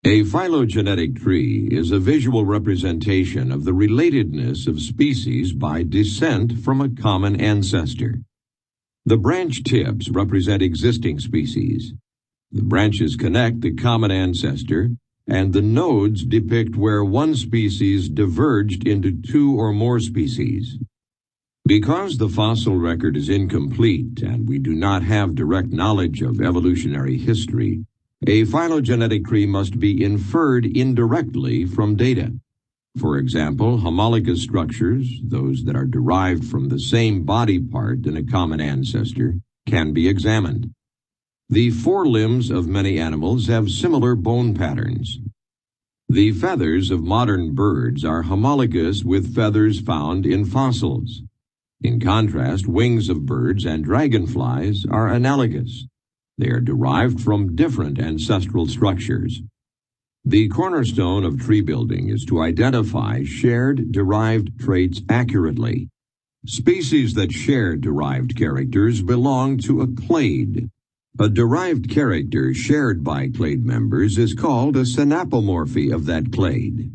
A phylogenetic tree is a visual representation of the relatedness of species by descent from a common ancestor. The branch tips represent existing species. The branches connect the common ancestor, and the nodes depict where one species diverged into two or more species. Because the fossil record is incomplete and we do not have direct knowledge of evolutionary history, a phylogenetic tree must be inferred indirectly from data. For example, homologous structures, those that are derived from the same body part in a common ancestor, can be examined. The forelimbs of many animals have similar bone patterns. The feathers of modern birds are homologous with feathers found in fossils. In contrast, wings of birds and dragonflies are analogous. They are derived from different ancestral structures. The cornerstone of tree building is to identify shared derived traits accurately. Species that share derived characters belong to a clade. A derived character shared by clade members is called a synapomorphy of that clade.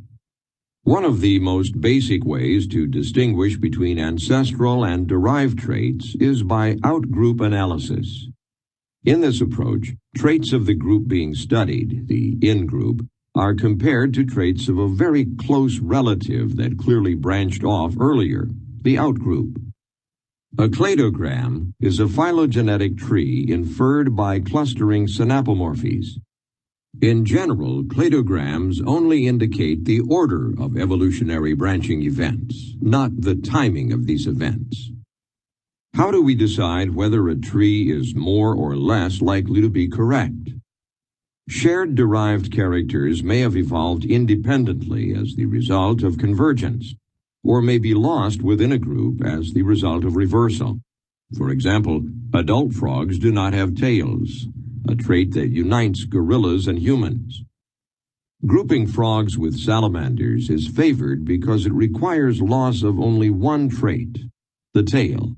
One of the most basic ways to distinguish between ancestral and derived traits is by outgroup analysis. In this approach, traits of the group being studied, the in-group, are compared to traits of a very close relative that clearly branched off earlier, the outgroup. A cladogram is a phylogenetic tree inferred by clustering synapomorphies. In general, cladograms only indicate the order of evolutionary branching events, not the timing of these events. How do we decide whether a tree is more or less likely to be correct? Shared derived characters may have evolved independently as the result of convergence, or may be lost within a group as the result of reversal. For example, adult frogs do not have tails, a trait that unites gorillas and humans. Grouping frogs with salamanders is favored because it requires loss of only one trait, the tail.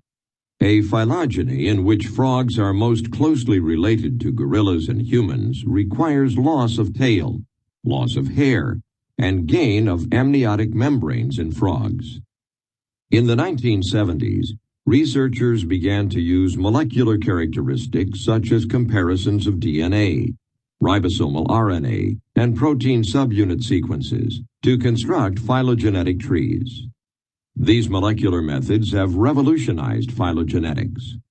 A phylogeny in which frogs are most closely related to gorillas and humans requires loss of tail, loss of hair, and gain of amniotic membranes in frogs. In the 1970s, researchers began to use molecular characteristics such as comparisons of DNA, ribosomal RNA, and protein subunit sequences to construct phylogenetic trees. These molecular methods have revolutionized phylogenetics.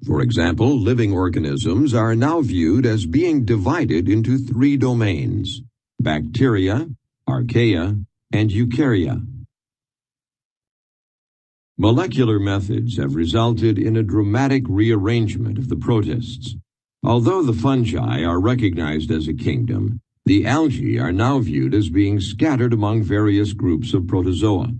For example, living organisms are now viewed as being divided into three domains: bacteria, archaea, and eukarya. Molecular methods have resulted in a dramatic rearrangement of the protists. Although the fungi are recognized as a kingdom, the algae are now viewed as being scattered among various groups of protozoa.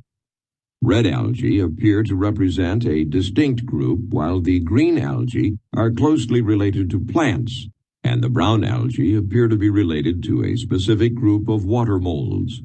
Red algae appear to represent a distinct group, while the green algae are closely related to plants, and the brown algae appear to be related to a specific group of water moles.